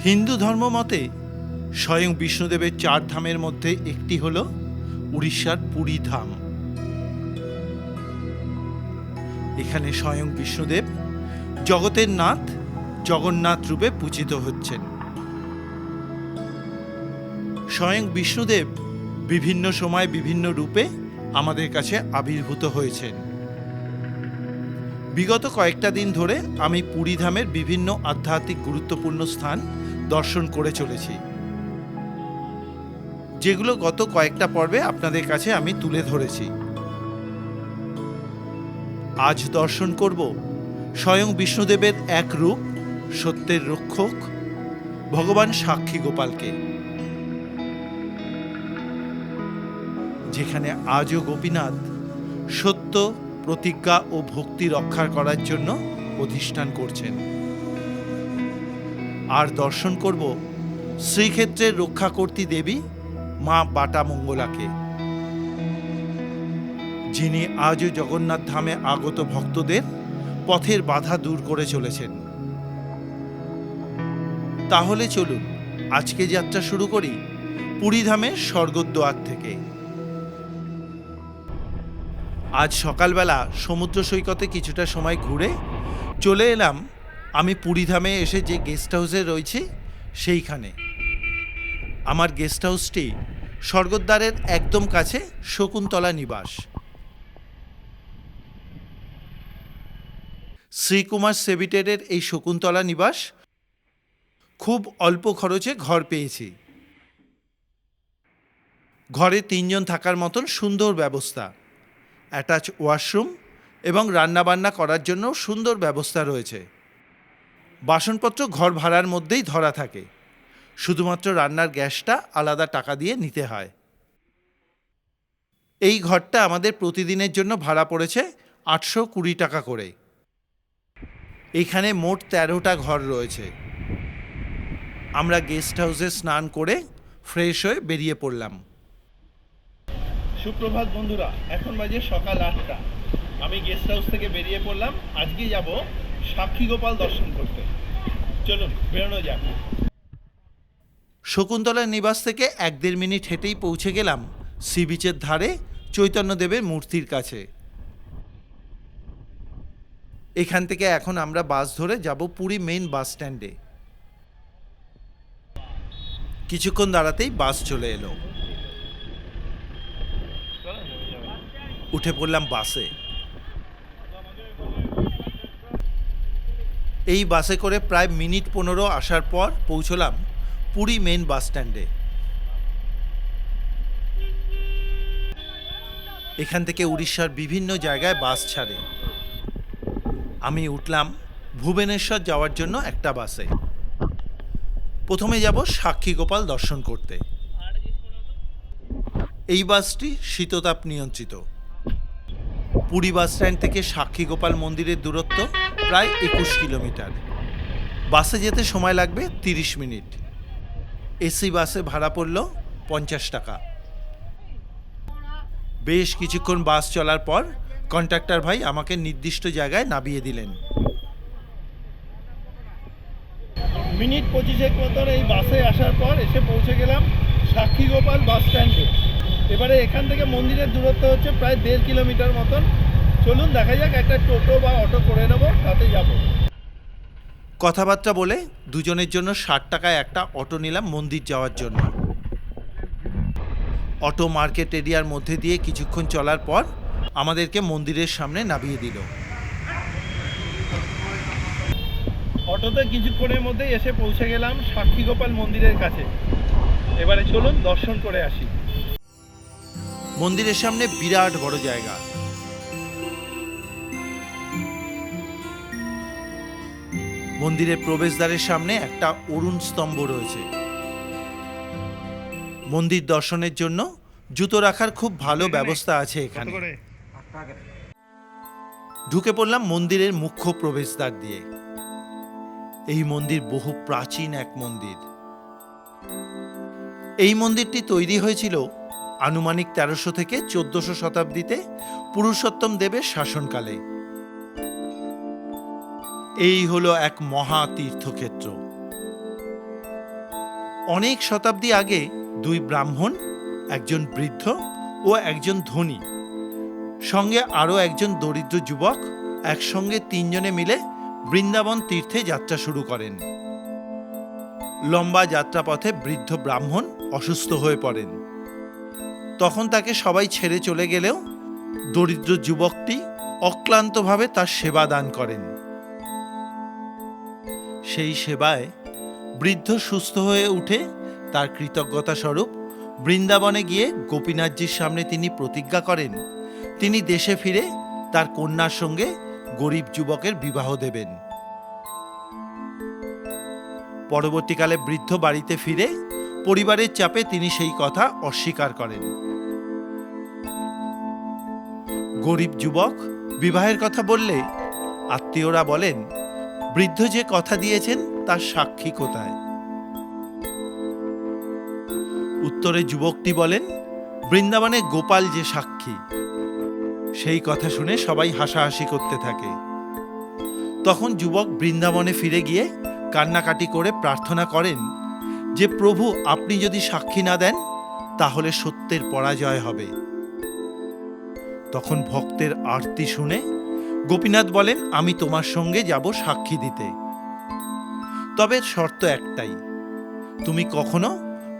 হিন্দু ধর্ম মতে স্বয়ং বিষ্ণুদেবের 4 ধামের মধ্যে একটি হল উড়িষ্যার পুরী ধাম। এখানে স্বয়ং বিষ্ণুদেব জগতের নাথ জগন্নাথ রূপে পূজিত হচ্ছেন। স্বয়ং বিষ্ণুদেব বিভিন্ন সময় বিভিন্ন রূপে আমাদের কাছে আবির্ভূত হয়েছেন। বিগত কয়েকটা দিন ধরে আমি পুরী ধামের বিভিন্ন আধ্যাত্মিক গুরুত্বপূর্ণ স্থান দর্শন করে চলেছি, যেগুলো গত কয়েকটা পর্বে আপনাদের কাছে আমি তুলে ধরেছি। আজ দর্শন করব স্বয়ং বিষ্ণুদেবের এক রূপ সত্যের রক্ষক ভগবান সাক্ষী গোপালকে, যেখানে আজও গোপীনাথ সত্য, প্রতিজ্ঞা ও ভক্তি রক্ষা করার জন্য অধিষ্ঠান করছেন। আর দর্শন করব শ্রীক্ষেত্রের রক্ষাকর্ত্রী দেবী মা বাটা মঙ্গলাকে, যিনি আজও জগন্নাথ ধামে আগত ভক্তদের পথের বাধা দূর করে চলেছেন। তাহলে চলুন আজকে যাত্রা শুরু করি পুরী ধামের স্বর্গদ্বার থেকে। আজ সকালবেলা সমুদ্র সৈকতে কিছুটা সময় ঘুরে চলে এলাম আমি পুরী ধামে এসে যে গেস্ট হাউসে রয়েছি সেইখানে। আমার গেস্ট হাউসটি স্বর্গদ্বারের একদম কাছে শকুন্তলা নিবাস। শ্রীকুমার সেবিটেরের এই শকুন্তলা নিবাস খুব অল্প খরচে ঘর পেয়েছি। ঘরে 3 জন থাকার মতন সুন্দর ব্যবস্থা, অ্যাটাচ ওয়াশরুম এবং রান্নাবান্না করার জন্য সুন্দর ব্যবস্থা রয়েছে। বাসনপত্র ঘর ভাড়ার মধ্যেই ধরা থাকে, শুধুমাত্র রান্নার গ্যাসটা আলাদা টাকা দিয়ে নিতে হয়। এই ঘরটা আমাদের প্রতিদিনের জন্য ভাড়া পড়েছে 820 টাকা করে। এখানে মোট 13টা ঘর রয়েছে। আমরা গেস্ট হাউসে স্নান করে ফ্রেশ হয়ে বেরিয়ে পড়লাম। সুপ্রভাত বন্ধুরা, এখন বাজে সকাল 8টা। আমি গেস্ট হাউস থেকে বেরিয়ে পড়লাম। আজকে যাব সাক্ষী গোপাল দর্শন করতে। চলুন বেরোনো যাক। শকুন্তলা নিবাস থেকে 1-1.5 মিনিট হেঁটেই পৌঁছে গেলাম সি বিচের ধারে চৈতন্যদেবের মূর্তির কাছে। এখান থেকে এখন আমরা বাস ধরে যাব পুরী মেইন বাস স্ট্যান্ডে। কিছুক্ষণ দাঁড়াতেই বাস চলে এলো। উঠে পড়লাম বাসে। এই বাসে করে প্রায় মিনিট 15 আসার পর পৌঁছলাম পুরী মেইন বাস স্ট্যান্ডে। এখান থেকে উড়িষ্যার বিভিন্ন জায়গায় বাস ছাড়ে। আমি উঠলাম ভুবনেশ্বর যাওয়ার জন্য একটা বাসে। প্রথমে যাব সাক্ষী গোপাল দর্শন করতে। এই বাসটি শীততাপ নিয়ন্ত্রিত। পুরী বাস স্ট্যান্ড থেকে সাক্ষী গোপাল মন্দিরের দূরত্ব প্রায় 21 কিলোমিটার। বাসে যেতে সময় লাগবে 30 মিনিট। এসি বাসে ভাড়া পড়ল 50 টাকা। বেশ কিছুক্ষণ বাস চলার পর কন্ডাক্টর ভাই আমাকে নির্দিষ্ট জায়গায় নামিয়ে দিলেন। মিনিট 25 মতন এই বাসে আসার পর এসে পৌঁছে গেলাম সাক্ষী গোপাল বাস স্ট্যান্ডে। এবারে এখান থেকে মন্দিরের দূরত্ব হচ্ছে প্রায় 1.5 কিলোমিটার মতন। চলুন দেখা যাক, একটা টোটো বা অটো করে নেব, তাতে যাব। কথাবার্তা বলে দুজনের জন্য 60 টাকায় একটা অটো নিলাম মন্দির যাওয়ার জন্য। অটো মার্কেট এরিয়ার মধ্যে দিয়ে কিছুক্ষণ চলার পর আমাদেরকে মন্দিরের সামনে নামিয়ে দিল। অটোতে কিছুক্ষণের মধ্যেই এসে পৌঁছে গেলাম সাক্ষী গোপাল মন্দিরের কাছে। এবারে চলুন দর্শন করে আসি। মন্দিরের সামনে বিরাট বড় জায়গা। মন্দিরের প্রবেশদ্বারের সামনে একটা অরুণ স্তম্ভ রয়েছে। মন্দির দর্শনের জন্য জুতো রাখার খুব ভালো ব্যবস্থা আছে এখানে। ঢুকে পড়লাম মন্দিরের মুখ্য প্রবেশদ্বার দিয়ে। এই মন্দির বহু প্রাচীন এক মন্দির। এই মন্দিরটি তৈরি হয়েছিল আনুমানিক 1300 থেকে 1400 শতাব্দীতে পুরুষোত্তম দেবের শাসনকালে। এই হলো এক মহা তীর্থক্ষেত্র। অনেক শতাব্দী আগে দুই ব্রাহ্মণ, একজন বৃদ্ধ ও একজন ধনী, সঙ্গে আরও একজন দরিদ্র যুবক একসঙ্গে তিনজনে মিলে বৃন্দাবন তীর্থে যাত্রা শুরু করেন। লম্বা যাত্রাপথে বৃদ্ধ ব্রাহ্মণ অসুস্থ হয়ে পড়েন। তখন তাকে সবাই ছেড়ে চলে গেলেও দরিদ্র যুবকটি অক্লান্তভাবে তার সেবা দান করেন। সেই সেবায় বৃদ্ধ সুস্থ হয়ে উঠে তার কৃতজ্ঞতা স্বরূপ বৃন্দাবনে গিয়ে গোপীনাথজির সামনে তিনি প্রতিজ্ঞা করেন তিনি দেশে ফিরে তার কন্যার সঙ্গে গরিব যুবকের বিবাহ দেবেন। পরবর্তীকালে বৃদ্ধ বাড়িতে ফিরে পরিবারের চাপে তিনি সেই কথা অস্বীকার করেন। গরিব যুবক বিবাহের কথা বললে আত্মীয়রা বলেন, বৃদ্ধ যে কথা দিয়েছেন তার সাক্ষী কোথায়? উত্তরে যুবকটি বলেন, বৃন্দাবনে গোপাল যে সাক্ষী। সেই কথা শুনে সবাই হাসাহাসি করতে থাকে। তখন যুবক বৃন্দাবনে ফিরে গিয়ে কান্নাকাটি করে প্রার্থনা করেন যে প্রভু, আপনি যদি সাক্ষী না দেন তাহলে সত্যের পরাজয় হবে। তখন ভক্তের আরতি শুনে গোপীনাথ বলেন, আমি তোমার সঙ্গে যাব সাক্ষী দিতে, তবে শর্ত একটাই, তুমি কখনো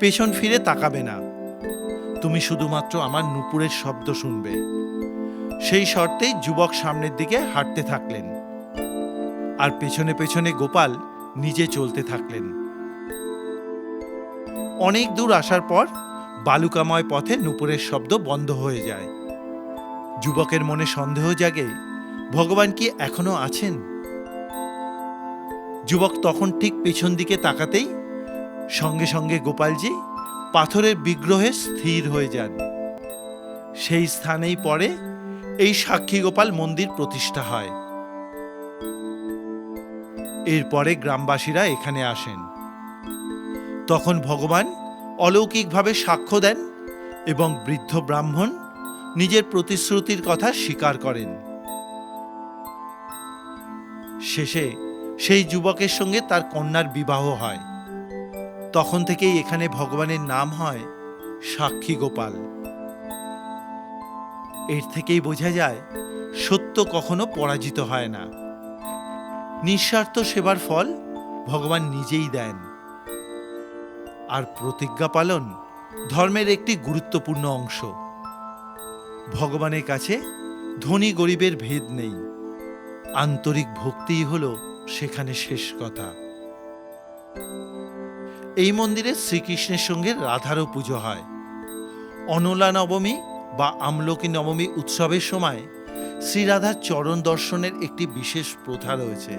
পেছন ফিরে তাকাবে না, তুমি শুধুমাত্র আমার নূপুরের শব্দ শুনবে। সেই শর্তেই যুবক সামনের দিকে হাঁটতে থাকলেন, আর পেছনে পেছনে গোপাল নিজে চলতে থাকলেন। অনেক দূর আসার পর বালুকাময় পথে নূপুরের শব্দ বন্ধ হয়ে যায়। যুবকের মনে সন্দেহ জাগে, ভগবান কি এখনো আছেন? যুবক তখন ঠিক পেছন দিকে তাকাতেই সঙ্গে সঙ্গে গোপালজি পাথরের বিগ্রহে স্থির হয়ে যান। সেই স্থানেই পরে এই সাক্ষী গোপাল মন্দির প্রতিষ্ঠা হয়। এরপরে গ্রামবাসীরা এখানে আসেন। তখন ভগবান অলৌকিকভাবে সাক্ষ্য দেন এবং বৃদ্ধ ব্রাহ্মণ নিজের প্রতিশ্রুতির কথা স্বীকার করেন। শেষে সেই যুবকের সঙ্গে তার কন্যার বিবাহ হয়। তখন থেকেই এখানে ভগবানের নাম হয় সাক্ষী গোপাল। এর থেকেই বোঝা যায় সত্য কখনো পরাজিত হয় না। নিঃস্বার্থ সেবার ফল ভগবান নিজেই দেন। আর প্রতিজ্ঞা পালন ধর্মের একটি গুরুত্বপূর্ণ অংশ। ভগবানের কাছে ধনী গরিবের ভেদ নেই, আন্তরিক ভক্তিই হলো সেখানে শেষ কথা। এই মন্দিরে শ্রীকৃষ্ণের সঙ্গে রাধারও পুজো হয়। অনলা নবমী বা আমলকি নবমী উৎসবের সময় শ্রীরাধার চরণ দর্শনের একটি বিশেষ প্রথা রয়েছে,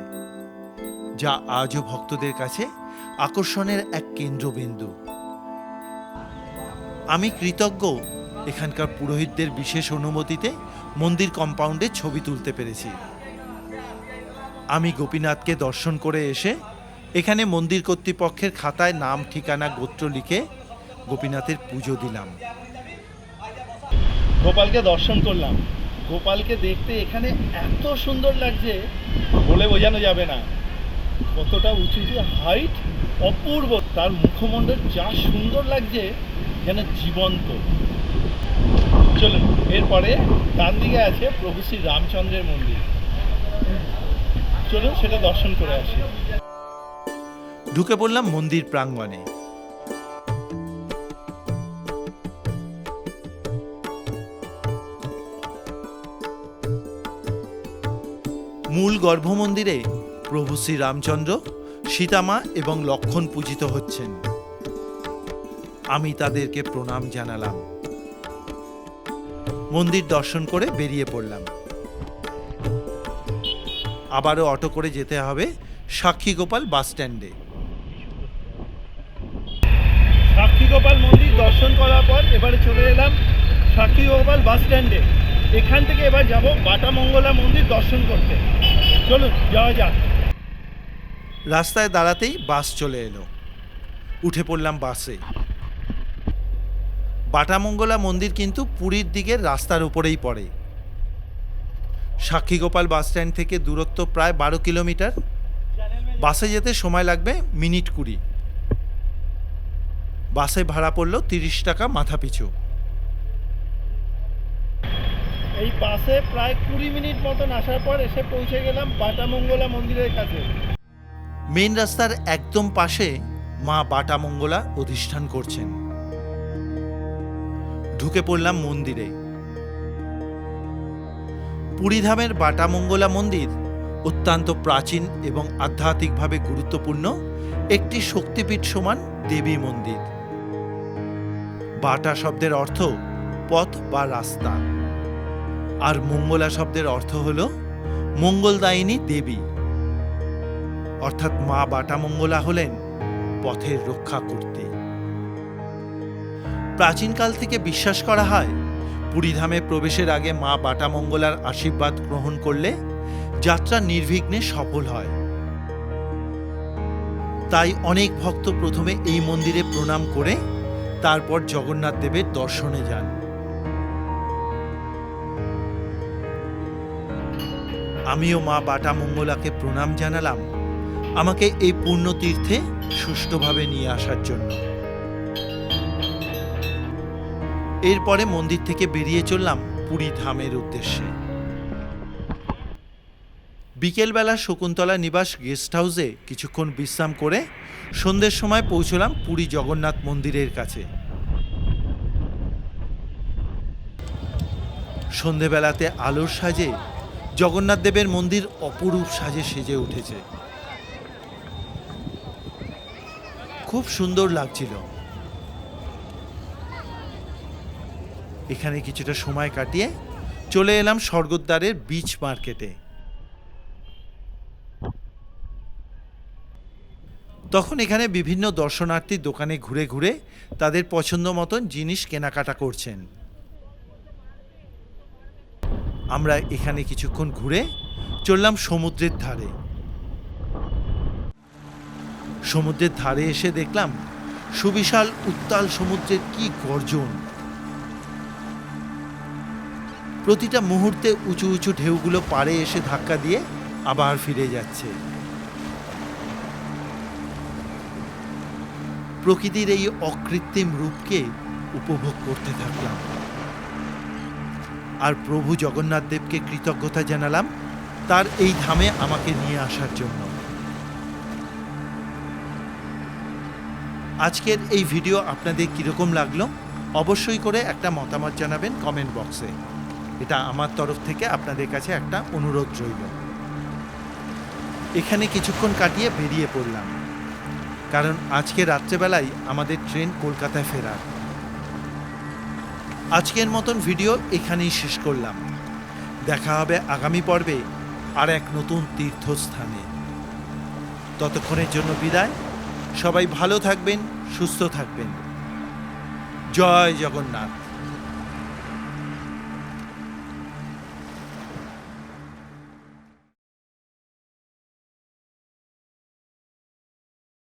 যা আজও ভক্তদের কাছে আকর্ষণের এক কেন্দ্রবিন্দু। আমি কৃতজ্ঞ এখানকার পুরোহিতদের বিশেষ অনুমতিতে মন্দির কম্পাউন্ডে ছবি তুলতে পেরেছি। আমি গোপীনাথকে দর্শন করে এসে এখানে মন্দির কর্তৃপক্ষের খাতায় নাম, ঠিকানা, গোত্র লিখে গোপীনাথের পুজো দিলাম। গোপালকে দর্শন করলাম। গোপালকে দেখতে এখানে এত সুন্দর লাগছে বলে বোঝানো যাবে না। কতটা উঁচু হাইট, অপূর্ব। তার মুখমণ্ডল যা সুন্দর লাগছে, যেন জীবন্ত। চলুন, এরপরে ডান দিকে আছে প্রভু শ্রী রামচন্দ্রের মন্দির। চলুন সেটা দর্শন করে আসি। ঢুকে পড়লাম মন্দির প্রাঙ্গণে। মূল গর্ভমন্দিরে প্রভু শ্রী রামচন্দ্র, সীতামা এবং লক্ষ্মণ পূজিত হচ্ছেন। আমি তাদেরকে প্রণাম জানালাম। মন্দির দর্শন করে বেরিয়ে পড়লাম। আবারও অটো করে যেতে হবে সাক্ষী গোপাল বাস স্ট্যান্ডে। সাক্ষী গোপাল মন্দির দর্শন করার পর এবারে চলে এলাম সাক্ষী গোপাল বাস স্ট্যান্ডে। এখান থেকে এবার যাব বাটামঙ্গলা মন্দির দর্শন করতে। চলুন যাওয়া যাক। রাস্তায় দাঁড়াতেই বাস চলে এলো। উঠে পড়লাম বাসে। বাটামঙ্গলা মন্দির কিন্তু পুরীর দিকের রাস্তার উপরেই পড়ে। সাক্ষী গোপাল বাস স্ট্যান্ড থেকে দূরত্ব প্রায় 12 কিলোমিটার। বাসে যেতে সময় লাগবে মিনিট 20। বাসে ভাড়া পড়ল 30 টাকা মাথাপিছু। এই বাসে প্রায় 20 মিনিট মতন আসার পর এসে পৌঁছে গেলাম বাটামঙ্গলা মন্দিরের কাছে। মেন রাস্তার একদম পাশে মা বাটামঙ্গলা অধিষ্ঠান করছেন। ঢুকে পড়লাম মন্দিরে। পুরীধামের বাটামঙ্গলা মন্দির অত্যন্ত প্রাচীন এবং আধ্যাত্মিকভাবে গুরুত্বপূর্ণ একটি শক্তিপীঠ সমান দেবী মন্দির। বাটা শব্দের অর্থ পথ বা রাস্তা, আর মঙ্গলা শব্দের অর্থ হল মঙ্গলদায়িনী দেবী, অর্থাৎ মা বাটামঙ্গলা হলেন পথের রক্ষা করতে। প্রাচীনকাল থেকে বিশ্বাস করা হয় পুরীধামে প্রবেশের আগে মা বাটামঙ্গলার আশীর্বাদ গ্রহণ করলে যাত্রা নির্বিঘ্নে সফল হয়। তাই অনেক ভক্ত প্রথমে এই মন্দিরে প্রণাম করে তারপর জগন্নাথ দেবের দর্শনে যান। আমিও মা বাটামঙ্গলাকে প্রণাম জানালাম আমাকে এই পুণ্য তীর্থে সুষ্ঠুভাবে নিয়ে আসার জন্য। এরপরে মন্দির থেকে বেরিয়ে চললাম পুরী ধামের উদ্দেশ্যে। বিকেলবেলা শকুন্তলা নিবাস গেস্ট হাউসে কিছুক্ষণ বিশ্রাম করে সন্ধ্যের সময় পৌঁছলাম পুরী জগন্নাথ মন্দিরের কাছে। সন্ধেবেলাতে আলোর সাজে জগন্নাথ দেবের মন্দির অপরূপ সাজে সেজে উঠেছে। খুব সুন্দর লাগছিল। এখানে কিছুটা সময় কাটিয়ে চলে এলাম স্বর্গদ্বারের বিচ মার্কেটে। তখন এখানে বিভিন্ন দর্শনার্থী দোকানে ঘুরে ঘুরে তাদের পছন্দ মতন জিনিস কেনাকাটা করছেন। আমরা এখানে কিছুক্ষণ ঘুরে চললাম সমুদ্রের ধারে। সমুদ্রের ধারে এসে দেখলাম সুবিশাল উত্তাল সমুদ্রের কি গর্জন। প্রতিটা মুহূর্তে উঁচু উঁচু ঢেউগুলো পাড়ে এসে ধাক্কা দিয়ে আবার ফিরে যাচ্ছে। প্রকৃতির এই অকৃত্রিম রূপকে উপভোগ করতে থাকলাম আর প্রভু জগন্নাথ দেবকে কৃতজ্ঞতা জানালাম তার এই ধামে আমাকে নিয়ে আসার জন্য। আজকের এই ভিডিও আপনাদের কীরকম লাগলো অবশ্যই করে একটা মতামত জানাবেন কমেন্ট বক্সে। এটা আমার তরফ থেকে আপনাদের কাছে একটা অনুরোধ রইল। এখানে কিছুক্ষণ কাটিয়ে বেরিয়ে পড়লাম, কারণ আজকে রাত্রেবেলায় আমাদের ট্রেন কলকাতায় ফেরার। আজকের মতন ভিডিও এখানেই শেষ করলাম। দেখা হবে আগামী পর্বে আর এক নতুন তীর্থস্থানে। ততক্ষণের জন্য বিদায়। সবাই ভালো থাকবেন, সুস্থ থাকবেন। জয় জগন্নাথ।